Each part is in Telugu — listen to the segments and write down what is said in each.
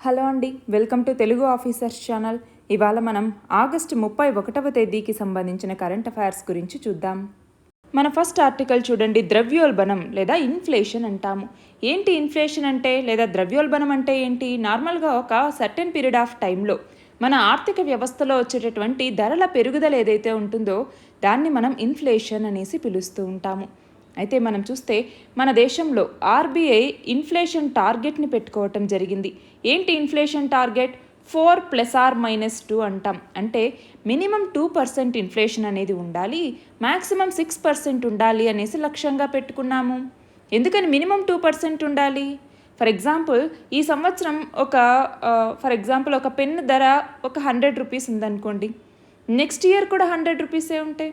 హలో అండి, welcome to Telugu officers channel. ఇవాళ మనం ఆగస్టు 31వ తేదీకి సంబంధించిన కరెంట్ అఫైర్స్ గురించి చూద్దాం. మన ఫస్ట్ ఆర్టికల్ చూడండి. ద్రవ్యోల్బణం లేదా ఇన్ఫ్లేషన్ అంటాము. ఏంటి ఇన్ఫ్లేషన్ అంటే లేదా ద్రవ్యోల్బణం అంటే ఏంటి? నార్మల్గా ఒక సర్టెన్ పీరియడ్ ఆఫ్ టైంలో మన ఆర్థిక వ్యవస్థలో వచ్చేటటువంటి ధరల పెరుగుదల ఏదైతే ఉంటుందో దాన్ని మనం ఇన్ఫ్లేషన్ అనేసి పిలుస్తూ ఉంటాము. అయితే మనం చూస్తే మన దేశంలో ఆర్బీఐ ఇన్ఫ్లేషన్ టార్గెట్ని పెట్టుకోవటం జరిగింది. ఏంటి ఇన్ఫ్లేషన్ టార్గెట్? 4 ± 2 అంటాం. అంటే మినిమం 2% ఇన్ఫ్లేషన్ అనేది ఉండాలి, మ్యాక్సిమం 6% ఉండాలి అనేసి లక్ష్యంగా పెట్టుకున్నాము. ఎందుకని మినిమం 2% ఉండాలి? ఫర్ ఎగ్జాంపుల్ ఈ సంవత్సరం ఒక పెన్ ధర ఒక 100 రూపీస్ ఉందనుకోండి, నెక్స్ట్ ఇయర్ కూడా 100 రూపీసే ఉంటాయి.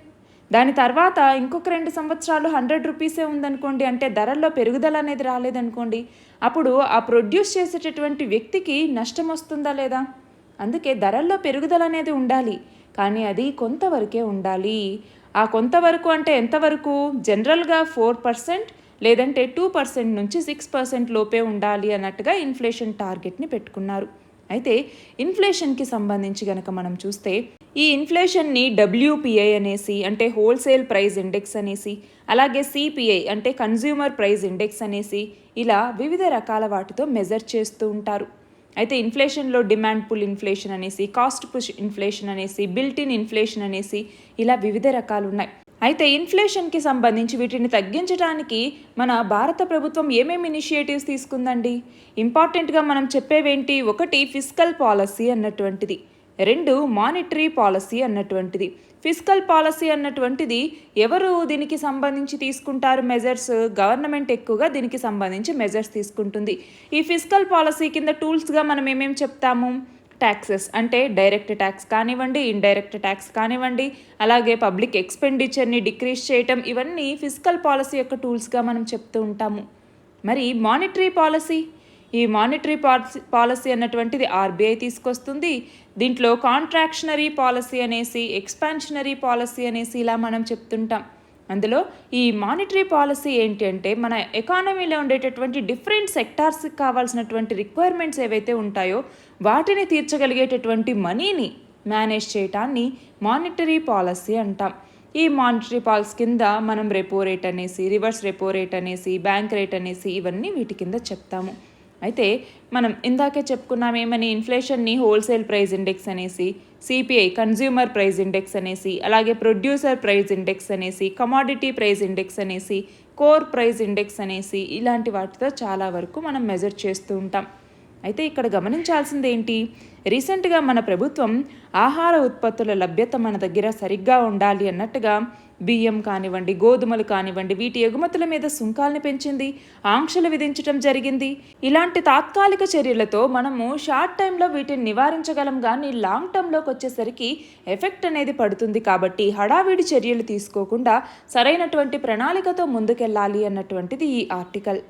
దాని తర్వాత ఇంకొక 2 సంవత్సరాలు 100 రూపీసే ఉందనుకోండి, అంటే ధరల్లో పెరుగుదల అనేది రాలేదనుకోండి, అప్పుడు ఆ ప్రొడ్యూస్ చేసేటటువంటి వ్యక్తికి నష్టం వస్తుందా లేదా? అందుకే ధరల్లో పెరుగుదల అనేది ఉండాలి, కానీ అది కొంతవరకే ఉండాలి. ఆ కొంతవరకు అంటే ఎంతవరకు? జనరల్గా 4% లేదంటే 2% నుంచి 6% లోపే ఉండాలి అన్నట్టుగా ఇన్ఫ్లేషన్ టార్గెట్ని పెట్టుకున్నారు. అయితే ఇన్ఫ్లేషన్కి సంబంధించి కనుక మనం చూస్తే ఈ ఇన్ఫ్లేషన్ని WPI అనేసి అంటే హోల్సేల్ ప్రైస్ ఇండెక్స్ అనేసి, అలాగే CPI అంటే కన్జ్యూమర్ ప్రైస్ ఇండెక్స్ అనేసి, ఇలా వివిధ రకాల వాటితో మెజర్ చేస్తూ ఉంటారు. అయితే ఇన్ఫ్లేషన్లో డిమాండ్ పుల్ ఇన్ఫ్లేషన్ అనేసి, కాస్ట్ పుష్ ఇన్ఫ్లేషన్ అనేసి, బిల్ట్ ఇన్ ఇన్ఫ్లేషన్ అనేసి ఇలా వివిధ రకాలు ఉన్నాయి. అయితే ఇన్ఫ్లేషన్కి సంబంధించి వీటిని తగ్గించడానికి మన భారత ప్రభుత్వం ఏమేమి ఇనిషియేటివ్స్ తీసుకుందండి? ఇంపార్టెంట్గా మనం చెప్పేవేంటి? 1 ఫిస్కల్ పాలసీ అన్నటువంటిది, 2 మానిటరీ పాలసీ అన్నటువంటిది. ఫిస్కల్ పాలసీ అన్నటువంటిది ఎవరు దీనికి సంబంధించి తీసుకుంటారు మెజర్స్? గవర్నమెంట్ ఎక్కువగా దీనికి సంబంధించి మెజర్స్ తీసుకుంటుంది. ఈ ఫిస్కల్ పాలసీ కింద టూల్స్గా మనం ఏమేమి చెప్తాము? ట్యాక్సెస్ అంటే డైరెక్ట్ ట్యాక్స్ కానివ్వండి, ఇండైరెక్ట్ ట్యాక్స్ కానివ్వండి, అలాగే పబ్లిక్ ఎక్స్పెండిచర్ని డిక్రీజ్ చేయటం, ఇవన్నీ ఫిస్కల్ పాలసీ యొక్క టూల్స్గా మనం చెప్తూ ఉంటాము. మరి మానిటరీ పాలసీ, ఈ మానిటరీ పాలసీ అన్నటువంటిది ఆర్బీఐ తీసుకొస్తుంది. దీంట్లో కాంట్రాక్షనరీ పాలసీ అనేసి, ఎక్స్పాన్షనరీ పాలసీ అనేసి ఇలా మనం చెప్తుంటాం. అందులో ఈ మానిటరీ పాలసీ ఏంటి అంటే మన ఎకానమీలో ఉండేటటువంటి డిఫరెంట్ సెక్టార్స్కి కావాల్సినటువంటి రిక్వైర్మెంట్స్ ఏవైతే ఉంటాయో వాటిని తీర్చగలిగేటటువంటి మనీని మేనేజ్ చేయటాన్ని మానిటరీ పాలసీ అంటాం. ఈ మానిటరీ పాలసీ కింద మనం రెపో రేట్ అనేసి, రివర్స్ రెపో రేట్ అనేసి, బ్యాంక్ రేట్ అనేసి ఇవన్నీ వీటి కింద చెప్తాము. అయితే మనం ఇందాకే చెప్పుకున్నాం ఏమని? ఇన్ఫ్లేషన్ని హోల్సేల్ ప్రైస్ ఇండెక్స్ అనేసి, CPI కన్జ్యూమర్ ప్రైస్ ఇండెక్స్ అనేసి, అలాగే ప్రొడ్యూసర్ ప్రైస్ ఇండెక్స్ అనేసి, కమాడిటీ ప్రైస్ ఇండెక్స్ అనేసి, కోర్ ప్రైస్ ఇండెక్స్ అనేసి ఇలాంటి వాటితో చాలా వరకు మనం మెజర్ చేస్తూ ఉంటాం. అయితే ఇక్కడ గమనించాల్సింది ఏంటి? రీసెంట్గా మన ప్రభుత్వం ఆహార ఉత్పత్తుల లభ్యత మన దగ్గర సరిగ్గా ఉండాలి అన్నట్టుగా బియ్యం కానివ్వండి, గోధుమలు కానివ్వండి, వీటి ఎగుమతుల మీద సుంకాలను పెంచింది, ఆంక్షలు విధించడం జరిగింది. ఇలాంటి తాత్కాలిక చర్యలతో మనము షార్ట్ టైంలో వీటిని నివారించగలం, కానీ లాంగ్ టర్మ్లోకి వచ్చేసరికి ఎఫెక్ట్ అనేది పడుతుంది. కాబట్టి హడావిడి చర్యలు తీసుకోకుండా సరైనటువంటి ప్రణాళికతో ముందుకెళ్ళాలి అన్నటువంటిది ఈ ఆర్టికల్.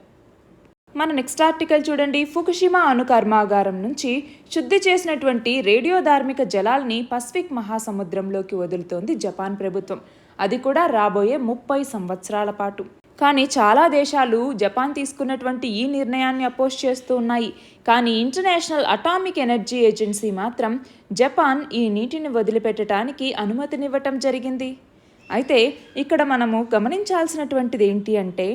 మన నెక్స్ట్ ఆర్టికల్ చూడండి. ఫుకుషిమా అణు కర్మాగారం నుంచి శుద్ధి చేసినటువంటి రేడియోధార్మిక జలాల్ని పసిఫిక్ మహాసముద్రంలోకి వదులుతోంది జపాన్ ప్రభుత్వం. అది కూడా రాబోయే 30 సంవత్సరాల పాటు. కానీ చాలా దేశాలు జపాన్ తీసుకున్నటువంటి ఈ నిర్ణయాన్ని అపోజ్ చేస్తూ ఉన్నాయి. కానీ ఇంటర్నేషనల్ అటామిక్ ఎనర్జీ ఏజెన్సీ మాత్రం జపాన్ ఈ నీటిని వదిలిపెట్టడానికి అనుమతినివ్వటం జరిగింది. అయితే ఇక్కడ మనము గమనించాల్సినటువంటిది ఏంటి అంటే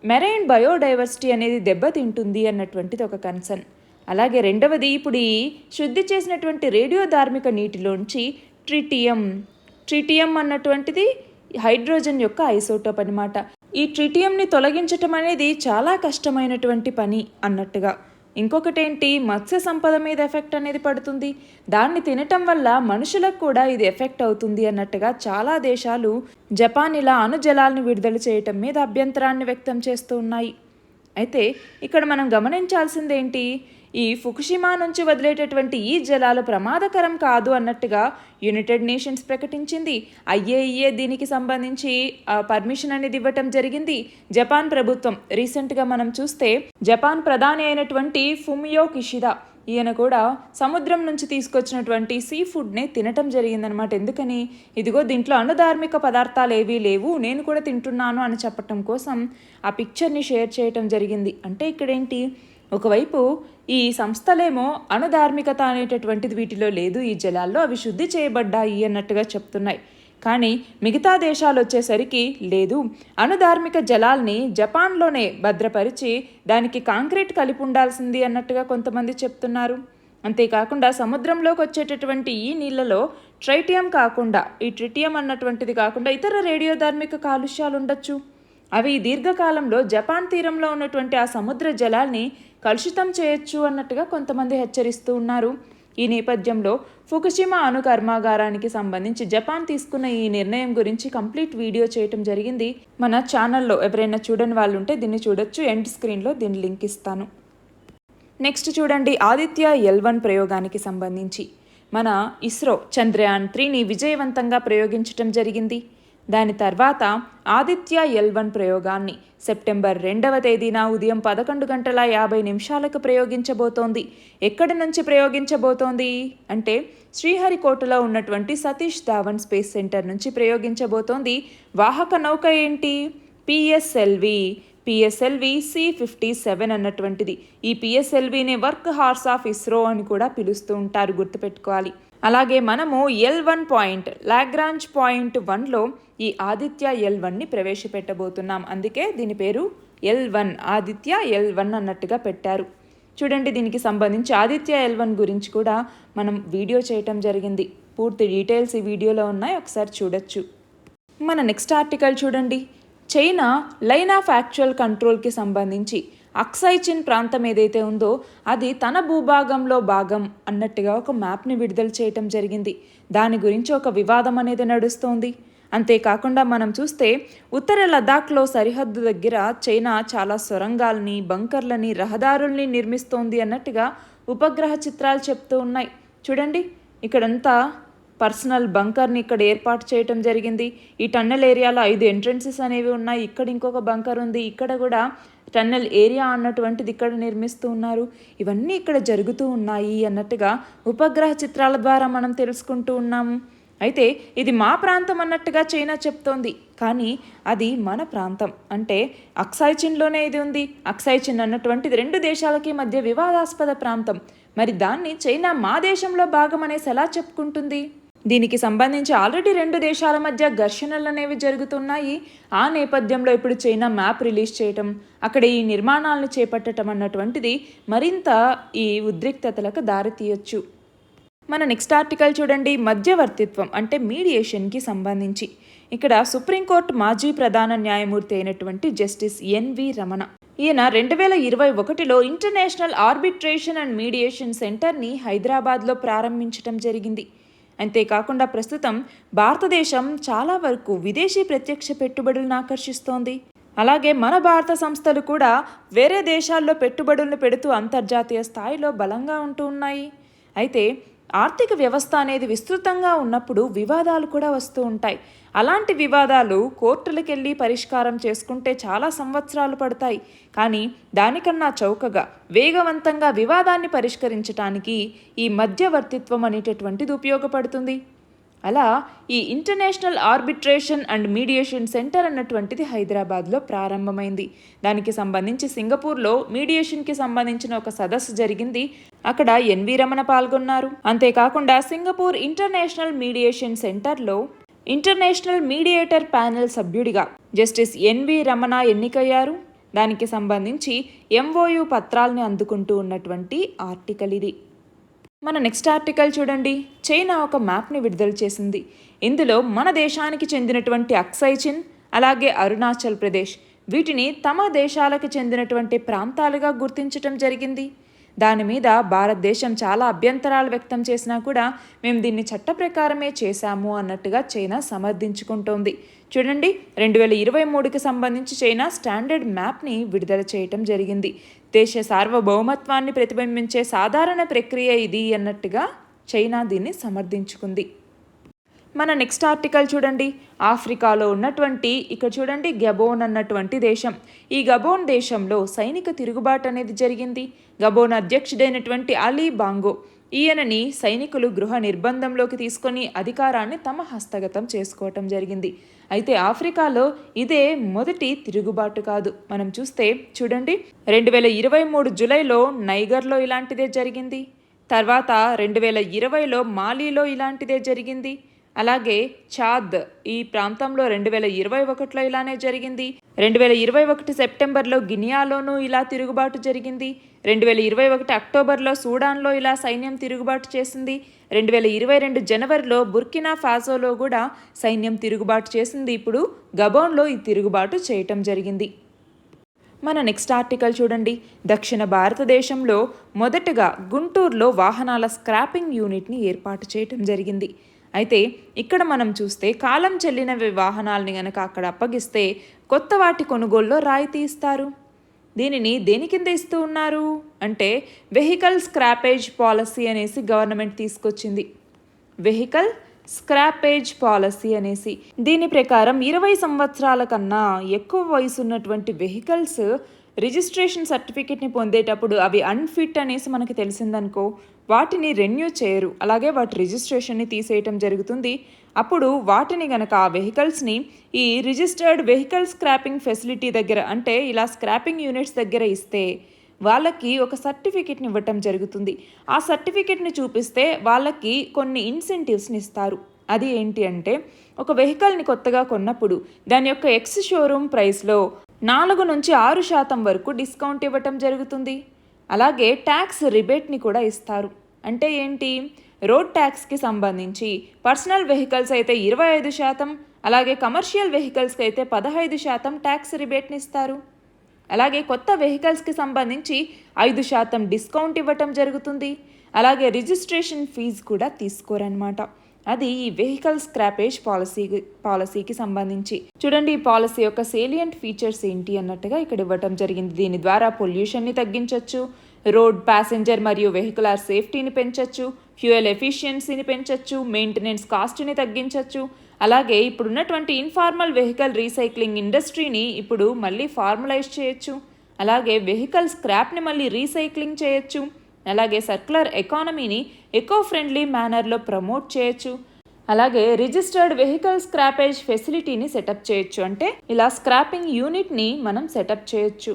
మెరైన్ బయోడైవర్సిటీ అనేది దెబ్బతింటుంది అన్నటువంటిది ఒక కన్సర్న్. అలాగే రెండవది, ఇప్పుడు ఈ శుద్ధి చేసినటువంటి రేడియోధార్మిక నీటిలోంచి ట్రిటియం అన్నటువంటిది హైడ్రోజన్ యొక్క ఐసోటోప్ అనమాట. ఈ ట్రిటియంని తొలగించటం అనేది చాలా కష్టమైనటువంటి పని అన్నట్టుగా. ఇంకొకటి ఏంటి? మత్స్య సంపద మీద ఎఫెక్ట్ అనేది పడుతుంది, దాన్ని తినటం వల్ల మనుషులకు కూడా ఇది ఎఫెక్ట్ అవుతుంది అన్నట్టుగా చాలా దేశాలు జపాన్ ఇలా అణుజలాలను విడుదల చేయటం మీద అభ్యంతరాన్ని వ్యక్తం చేస్తూ ఉన్నాయి. అయితే ఇక్కడ మనం గమనించాల్సింది ఏంటి? ఈ ఫుకుషిమా నుంచి వదిలేటటువంటి ఈ జలాలు ప్రమాదకరం కాదు అన్నట్టుగా యునైటెడ్ నేషన్స్ ప్రకటించింది. IAEA దీనికి సంబంధించి పర్మిషన్ అనేది ఇవ్వటం జరిగింది. జపాన్ ప్రభుత్వం రీసెంట్గా మనం చూస్తే జపాన్ ప్రధాని అయినటువంటి ఫుమియో కిషిదా ఈయన కూడా సముద్రం నుంచి తీసుకొచ్చినటువంటి సీ ఫుడ్ని తినటం జరిగిందనమాట. ఎందుకని? ఇదిగో దీంట్లో అణుధార్మిక పదార్థాలు ఏవీ లేవు, నేను కూడా తింటున్నాను అని చెప్పటం కోసం ఆ పిక్చర్ని షేర్ చేయటం జరిగింది. అంటే ఇక్కడేంటి? ఒకవైపు ఈ సంస్థలేమో అణుధార్మికత అనేటటువంటిది వీటిలో లేదు, ఈ జలాల్లో అవి శుద్ధి చేయబడ్డాయి అన్నట్టుగా చెప్తున్నాయి. కానీ మిగతా దేశాలు వచ్చేసరికి లేదు, అణుధార్మిక జలాల్ని జపాన్లోనే భద్రపరిచి దానికి కాంక్రీట్ కలిపి ఉండాల్సింది అన్నట్టుగా కొంతమంది చెప్తున్నారు. అంతేకాకుండా సముద్రంలోకి వచ్చేటటువంటి ఈ నీళ్ళలో ట్రైటియం కాకుండా, ఈ ట్రిటియం అన్నటువంటిది కాకుండా ఇతర రేడియోధార్మిక కాలుష్యాలు ఉండొచ్చు. అవి దీర్ఘకాలంలో జపాన్ తీరంలో ఉన్నటువంటి ఆ సముద్ర జలాల్ని కలుషితం చేయొచ్చు అన్నట్టుగా కొంతమంది హెచ్చరిస్తూ ఉన్నారు. ఈ నేపథ్యంలో ఫుకుషిమా అణు కర్మాగారానికి సంబంధించి జపాన్ తీసుకున్న ఈ నిర్ణయం గురించి కంప్లీట్ వీడియో చేయటం జరిగింది. మన ఛానల్లో ఎవరైనా చూడని వాళ్ళు ఉంటే దీన్ని చూడొచ్చు. ఎండ్ స్క్రీన్లో దీని లింక్ ఇస్తాను. నెక్స్ట్ చూడండి, ఆదిత్య L1 ప్రయోగానికి సంబంధించి మన ఇస్రో చంద్రయాన్ 3ని విజయవంతంగా ప్రయోగించటం జరిగింది. దాని తర్వాత ఆదిత్య L1 ప్రయోగాన్ని సెప్టెంబర్ 2వ తేదీన ఉదయం 11:50 ప్రయోగించబోతోంది. ఎక్కడి నుంచి ప్రయోగించబోతోంది అంటే శ్రీహరికోటలో ఉన్నటువంటి సతీష్ ధావన్ స్పేస్ సెంటర్ నుంచి ప్రయోగించబోతోంది. వాహక నౌక ఏంటి? పిఎస్ఎల్వి C-57 అన్నటువంటిది. ఈ పిఎస్ఎల్విని వర్క్ హార్స్ ఆఫ్ ఇస్రో అని కూడా పిలుస్తూ ఉంటారు, గుర్తుపెట్టుకోవాలి. అలాగే మనము L1 పాయింట్, లాగ్రాంజ్ పాయింట్ 1లో ఈ ఆదిత్య L1ని ప్రవేశపెట్టబోతున్నాం. అందుకే దీని పేరు L1, ఆదిత్య L1 అన్నట్టుగా పెట్టారు. చూడండి, దీనికి సంబంధించి ఆదిత్య L1 గురించి కూడా మనం వీడియో చేయటం జరిగింది. పూర్తి డీటెయిల్స్ ఈ వీడియోలో ఉన్నాయి, ఒకసారి చూడొచ్చు. మన నెక్స్ట్ ఆర్టికల్ చూడండి, చైనా లైన్ ఆఫ్ యాక్చువల్ కంట్రోల్కి సంబంధించి అక్సైచిన్ ప్రాంతం ఏదైతే ఉందో అది తన భూభాగంలో భాగం అన్నట్టుగా ఒక మ్యాప్ని విడుదల చేయటం జరిగింది. దాని గురించి ఒక వివాదం అనేది నడుస్తోంది. అంతేకాకుండా మనం చూస్తే ఉత్తర లదాఖ్లో సరిహద్దు దగ్గర చైనా చాలా సొరంగాల్ని, బంకర్లని, రహదారుల్ని నిర్మిస్తోంది అన్నట్టుగా ఉపగ్రహ చిత్రాలు చెప్తూ ఉన్నాయి. చూడండి, ఇక్కడంతా పర్సనల్ బంకర్ని ఇక్కడ ఏర్పాటు చేయటం జరిగింది. ఈ టన్నెల్ ఏరియాలో 5 ఎంట్రన్సెస్ అనేవి ఉన్నాయి. ఇక్కడ ఇంకొక బంకర్ ఉంది, ఇక్కడ కూడా టన్నెల్ ఏరియా అన్నటువంటిది ఇక్కడ నిర్మిస్తూ ఉన్నారు. ఇవన్నీ ఇక్కడ జరుగుతూ ఉన్నాయి అన్నట్టుగా ఉపగ్రహ చిత్రాల ద్వారా మనం తెలుసుకుంటూ ఉన్నాము. అయితే ఇది మా ప్రాంతం అన్నట్టుగా చైనా చెప్తోంది, కానీ అది మన ప్రాంతం. అంటే అక్సైచిన్లోనే ఇది ఉంది. అక్సైచిన్ అన్నటువంటిది 2 దేశాలకి మధ్య వివాదాస్పద ప్రాంతం. మరి దాన్ని చైనా మా దేశంలో భాగం అనేసి ఎలా చెప్పుకుంటుంది? దీనికి సంబంధించి ఆల్రెడీ 2 దేశాల మధ్య ఘర్షణలు అనేవి జరుగుతున్నాయి. ఆ నేపథ్యంలో ఇప్పుడు చైనా మ్యాప్ రిలీజ్ చేయటం, అక్కడ ఈ నిర్మాణాలను చేపట్టడం అన్నటువంటిది మరింత ఈ ఉద్రిక్తతలకు దారితీయొచ్చు. మన నెక్స్ట్ ఆర్టికల్ చూడండి, మధ్యవర్తిత్వం అంటే మీడియేషన్కి సంబంధించి. ఇక్కడ సుప్రీంకోర్టు మాజీ ప్రధాన న్యాయమూర్తి అయినటువంటి జస్టిస్ ఎన్వి రమణ, ఈయన 2021లో ఇంటర్నేషనల్ ఆర్బిట్రేషన్ అండ్ మీడియేషన్ సెంటర్ని హైదరాబాద్లో ప్రారంభించడం జరిగింది. అంతేకాకుండా ప్రస్తుతం భారతదేశం చాలా వరకు విదేశీ ప్రత్యక్ష పెట్టుబడులను ఆకర్షిస్తోంది. అలాగే మన భారత సంస్థలు కూడా వేరే దేశాల్లో పెట్టుబడులను పెడుతూ అంతర్జాతీయ స్థాయిలో బలంగా ఉంటూ ఉన్నాయి. అయితే ఆర్థిక వ్యవస్థ అనేది విస్తృతంగా ఉన్నప్పుడు వివాదాలు కూడా వస్తూ ఉంటాయి. అలాంటి వివాదాలు కోర్టులకెళ్ళి పరిష్కారం చేసుకుంటే చాలా సంవత్సరాలు పడతాయి. కానీ దానికన్నా చౌకగా, వేగవంతంగా వివాదాన్ని పరిష్కరించడానికి ఈ మధ్యవర్తిత్వం అనేటటువంటిది ఉపయోగపడుతుంది. అలా ఈ international arbitration and mediation centre అన్నటువంటిది హైదరాబాద్లో ప్రారంభమైంది. దానికి సంబంధించి సింగపూర్లో మీడియేషన్కి సంబంధించిన ఒక సదస్సు జరిగింది. అక్కడ ఎన్వి రమణ పాల్గొన్నారు. అంతేకాకుండా సింగపూర్ ఇంటర్నేషనల్ మీడియేషన్ సెంటర్లో ఇంటర్నేషనల్ మీడియేటర్ ప్యానెల్ సభ్యుడిగా జస్టిస్ ఎన్వి రమణ ఎన్నికయ్యారు. దానికి సంబంధించి MOU పత్రాలని అందుకుంటూ ఉన్నటువంటి ఆర్టికల్ ఇది. మన నెక్స్ట్ ఆర్టికల్ చూడండి, చైనా ఒక మ్యాప్ని విడుదల చేసింది. ఇందులో మన దేశానికి చెందినటువంటి అక్సైచిన్, అలాగే అరుణాచల్ ప్రదేశ్, వీటిని తమ దేశాలకు చెందినటువంటి ప్రాంతాలుగా గుర్తించటం జరిగింది. దాని మీద భారతదేశం చాలా అభ్యంతరాలు వ్యక్తం చేసినా కూడా మేము దీన్ని చట్ట ప్రకారమే చేశాము అన్నట్టుగా చైనా సమర్థించుకుంటోంది. చూడండి, 2023కి సంబంధించి చైనా స్టాండర్డ్ మ్యాప్ని విడుదల చేయటం జరిగింది. దేశ సార్వభౌమత్వాన్ని ప్రతిబింబించే సాధారణ ప్రక్రియ ఇది అన్నట్టుగా చైనా దీన్ని సమర్థించుకుంది. మన నెక్స్ట్ ఆర్టికల్ చూడండి, ఆఫ్రికాలో ఉన్నటువంటి ఇక్కడ చూడండి గబోన్ అన్నటువంటి దేశం. ఈ గబోన్ దేశంలో సైనిక తిరుగుబాటు అనేది జరిగింది. గబోన్ అధ్యక్షుడైనటువంటి అలీ బాంగో ఈయనని సైనికులు గృహ నిర్బంధంలోకి తీసుకొని అధికారాన్ని తమ హస్తగతం చేసుకోవటం జరిగింది. అయితే ఆఫ్రికాలో ఇదే మొదటి తిరుగుబాటు కాదు. మనం చూస్తే చూడండి, 2023 జూలైలో నైగర్లో ఇలాంటిదే జరిగింది. తర్వాత 2020లో మాలీలో ఇలాంటిదే జరిగింది. అలాగే చాద్ ఈ ప్రాంతంలో 2021లో ఇలానే జరిగింది. 2021 సెప్టెంబర్లో గినియాలోనూ ఇలా తిరుగుబాటు జరిగింది. 2021 అక్టోబర్లో సూడాన్లో ఇలా సైన్యం తిరుగుబాటు చేసింది. 2022 జనవరిలో బుర్కినా ఫాసోలో కూడా సైన్యం తిరుగుబాటు చేసింది. ఇప్పుడు గబోన్లో ఈ తిరుగుబాటు చేయటం జరిగింది. మన నెక్స్ట్ ఆర్టికల్ చూడండి. దక్షిణ భారతదేశంలో మొదటగా గుంటూరులో వాహనాల స్క్రాపింగ్ యూనిట్ని ఏర్పాటు చేయటం జరిగింది. అయితే ఇక్కడ మనం చూస్తే కాలం చెల్లిన వాహనాలని గనక అక్కడ అప్పగిస్తే కొత్త వాటి కొనుగోలులో రాయితీ ఇస్తారు. దీనిని దేని కింద ఇస్తూ ఉన్నారు అంటే వెహికల్ స్క్రాపేజ్ పాలసీ అనేసి గవర్నమెంట్ తీసుకొచ్చింది. వెహికల్ స్క్రాపేజ్ పాలసీ అనేసి దీని ప్రకారం 20 సంవత్సరాల కన్నా ఎక్కువ వయసు ఉన్నటువంటి వెహికల్స్ రిజిస్ట్రేషన్ సర్టిఫికెట్ని పొందేటప్పుడు అవి అన్ఫిట్ అనేసి మనకి తెలిసిందనుకో, వాటిని రెన్యూ చేయరు. అలాగే వాటి రిజిస్ట్రేషన్ని తీసేయటం జరుగుతుంది. అప్పుడు వాటిని గనక ఆ వెహికల్స్ని ఈ రిజిస్టర్డ్ వెహికల్ స్క్రాపింగ్ ఫెసిలిటీ దగ్గర అంటే ఇలా స్క్రాపింగ్ యూనిట్స్ దగ్గర ఇస్తే వాళ్ళకి ఒక సర్టిఫికెట్ని ఇవ్వటం జరుగుతుంది. ఆ సర్టిఫికెట్ని చూపిస్తే వాళ్ళకి కొన్ని ఇన్సెంటివ్స్ని ఇస్తారు. అది ఏంటి అంటే ఒక వెహికల్ని కొత్తగా కొన్నప్పుడు దాని యొక్క ఎక్స్ షోరూమ్ ప్రైస్లో 4 నుంచి 6% వరకు డిస్కౌంట్ ఇవ్వటం జరుగుతుంది. అలాగే ట్యాక్స్ రిబేట్ని కూడా ఇస్తారు. అంటే ఏంటి, రోడ్ ట్యాక్స్కి సంబంధించి పర్సనల్ వెహికల్స్ అయితే 25%, అలాగే కమర్షియల్ వెహికల్స్కి అయితే 15% ట్యాక్స్ రిబేట్ని ఇస్తారు. అలాగే కొత్త వెహికల్స్కి సంబంధించి 5% డిస్కౌంట్ ఇవ్వటం జరుగుతుంది. అలాగే రిజిస్ట్రేషన్ ఫీజు కూడా తీసుకోరన్నమాట. అది ఈ వెహికల్ స్క్రాపేజ్ పాలసీకి సంబంధించి. చూడండి, ఈ పాలసీ యొక్క సేలియంట్ ఫీచర్స్ ఏంటి అన్నట్టుగా ఇక్కడ ఇవ్వటం జరిగింది. దీని ద్వారా పొల్యూషన్ని తగ్గించవచ్చు, రోడ్ ప్యాసింజర్ మరియు వెహికులర్ సేఫ్టీని పెంచవచ్చు, ఫ్యూయల్ ఎఫిషియన్సీని పెంచవచ్చు, మెయింటెనెన్స్ కాస్ట్ని తగ్గించవచ్చు. అలాగే ఇప్పుడున్నటువంటి ఇన్ఫార్మల్ వెహికల్ రీసైక్లింగ్ ఇండస్ట్రీని ఇప్పుడు మళ్ళీ ఫార్మలైజ్ చేయొచ్చు. అలాగే వెహికల్ స్క్రాప్ని మళ్ళీ రీసైక్లింగ్ చేయొచ్చు. అలాగే సర్క్యులర్ ఎకానమీని ఎకో ఫ్రెండ్లీ మేనర్లో ప్రమోట్ చేయొచ్చు. అలాగే రిజిస్టర్డ్ వెహికల్ స్క్రాపేజ్ ఫెసిలిటీని సెటప్ చేయొచ్చు. అంటే ఇలా స్క్రాపింగ్ యూనిట్ని మనం సెటప్ చేయొచ్చు.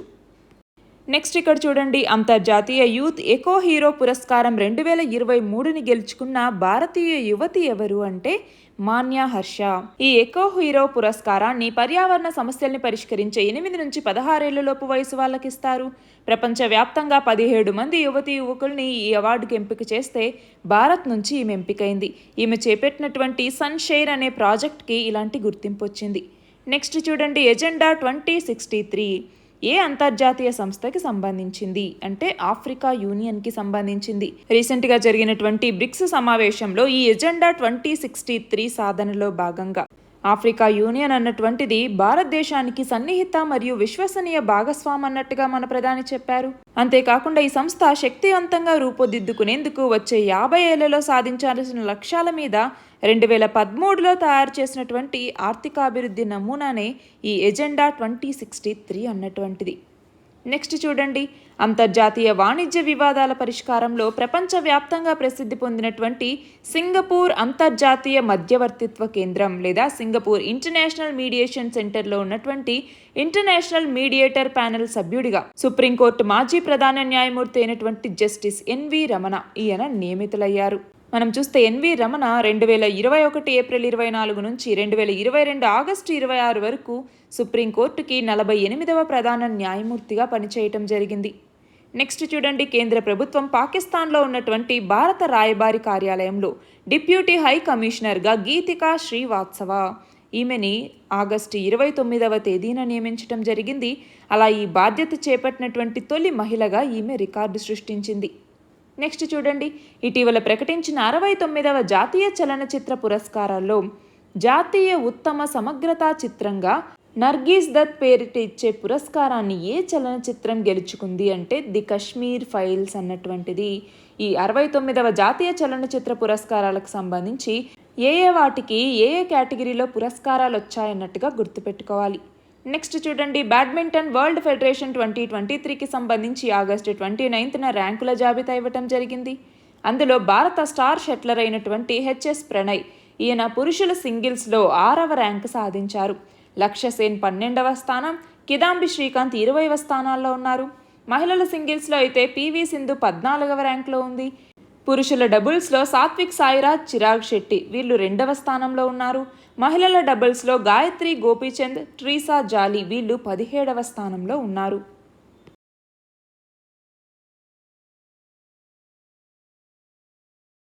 నెక్స్ట్ ఇక్కడ చూడండి, అంతర్జాతీయ యూత్ ఎకో హీరో పురస్కారం 2023ని గెలుచుకున్న భారతీయ యువతి ఎవరు అంటే మాన్యా హర్ష. ఈ ఎకో హీరో పురస్కారాన్ని పర్యావరణ సమస్యల్ని పరిష్కరించే 8 నుంచి 16 ఏళ్లలోపు వయసు వాళ్ళకి ఇస్తారు. ప్రపంచవ్యాప్తంగా 17 మంది యువతీ యువకుల్ని ఈ అవార్డుకి ఎంపిక చేస్తే భారత్ నుంచి ఈమె ఎంపికైంది. ఈమె చేపట్టినటువంటి సన్షైర్ అనే ప్రాజెక్ట్కి ఇలాంటి గుర్తింపు వచ్చింది. నెక్స్ట్ చూడండి, ఎజెండా 2063 ఏ అంతర్జాతీయ సంస్థకి సంబంధించింది అంటే ఆఫ్రికా యూనియన్కి సంబంధించింది. రీసెంట్గా జరిగినటువంటి బ్రిక్స్ సమావేశంలో ఈ ఎజెండా 2063 సాధనలో భాగంగా ఆఫ్రికా యూనియన్ అన్నటువంటిది భారతదేశానికి సన్నిహిత మరియు విశ్వసనీయ భాగస్వామి అన్నట్టుగా మన ప్రధాని చెప్పారు. అంతేకాకుండా ఈ సంస్థ శక్తివంతంగా రూపుదిద్దుకునేందుకు వచ్చే 50 ఏళ్లలో సాధించాల్సిన లక్ష్యాల మీద 2013లో తయారు చేసినటువంటి ఆర్థికాభివృద్ధి నమూనానే ఈ ఎజెండా 2063 అన్నటువంటిది. నెక్స్ట్ చూడండి, అంతర్జాతీయ వాణిజ్య వివాదాల పరిష్కారంలో ప్రపంచవ్యాప్తంగా ప్రసిద్ధి పొందినటువంటి సింగపూర్ అంతర్జాతీయ మధ్యవర్తిత్వ కేంద్రం లేదా సింగపూర్ ఇంటర్నేషనల్ మీడియేషన్ సెంటర్లో ఉన్నటువంటి ఇంటర్నేషనల్ మీడియేటర్ ప్యానెల్ సభ్యుడిగా సుప్రీంకోర్టు మాజీ ప్రధాన న్యాయమూర్తి అయినటువంటి జస్టిస్ ఎన్వి రమణ ఈయన నియమితులయ్యారు. మనం చూస్తే ఎన్వి రమణ 2021 ఏప్రిల్ 24 నుంచి 2022 ఆగస్టు 26 వరకు సుప్రీంకోర్టుకి 48వ ప్రధాన న్యాయమూర్తిగా పనిచేయటం జరిగింది. నెక్స్ట్ చూడండి, కేంద్ర ప్రభుత్వం పాకిస్తాన్లో ఉన్నటువంటి భారత రాయబారి కార్యాలయంలో డిప్యూటీ హై కమిషనర్గా గీతికా శ్రీవాత్సవ ఈమెని ఆగస్టు 29వ తేదీన నియమించడం జరిగింది. అలా ఈ బాధ్యత చేపట్టినటువంటి తొలి మహిళగా ఈమె రికార్డు సృష్టించింది. నెక్స్ట్ చూడండి, ఇటీవల ప్రకటించిన 69వ జాతీయ చలనచిత్ర పురస్కారాల్లో జాతీయ ఉత్తమ సమగ్రతా చిత్రంగా నర్గీస్ దత్ పేరిట ఇచ్చే పురస్కారాన్ని ఏ చలనచిత్రం గెలుచుకుంది అంటే ది కశ్మీర్ ఫైల్స్ అన్నటువంటిది. ఈ 69వ జాతీయ చలనచిత్ర పురస్కారాలకు సంబంధించి ఏ వాటికి ఏ కేటగిరీలో పురస్కారాలు వచ్చాయన్నట్టుగా గుర్తుపెట్టుకోవాలి. నెక్స్ట్ చూడండి, బ్యాడ్మింటన్ వరల్డ్ ఫెడరేషన్ 2023కి సంబంధించి ఆగస్టు 29న ర్యాంకుల జాబితా ఇవ్వటం జరిగింది. అందులో భారత స్టార్ షట్లర్ అయినటువంటి హెచ్ఎస్ ప్రణయ్, ఈయన పురుషుల సింగిల్స్లో 6వ ర్యాంకు సాధించారు. లక్ష్య సేన్ 12వ స్థానం, కిదాంబి శ్రీకాంత్ 20వ స్థానాల్లో ఉన్నారు. మహిళల సింగిల్స్లో అయితే పివి సింధు 14వ ర్యాంకులో ఉంది. పురుషుల డబుల్స్లో సాత్విక్ సాయిరాజ్, చిరాగ్ శెట్టి వీళ్ళు 2వ స్థానంలో ఉన్నారు. మహిళల డబుల్స్లో గాయత్రి గోపీచంద్, ట్రీసా జాలీ వీళ్ళు 17వ స్థానంలో ఉన్నారు.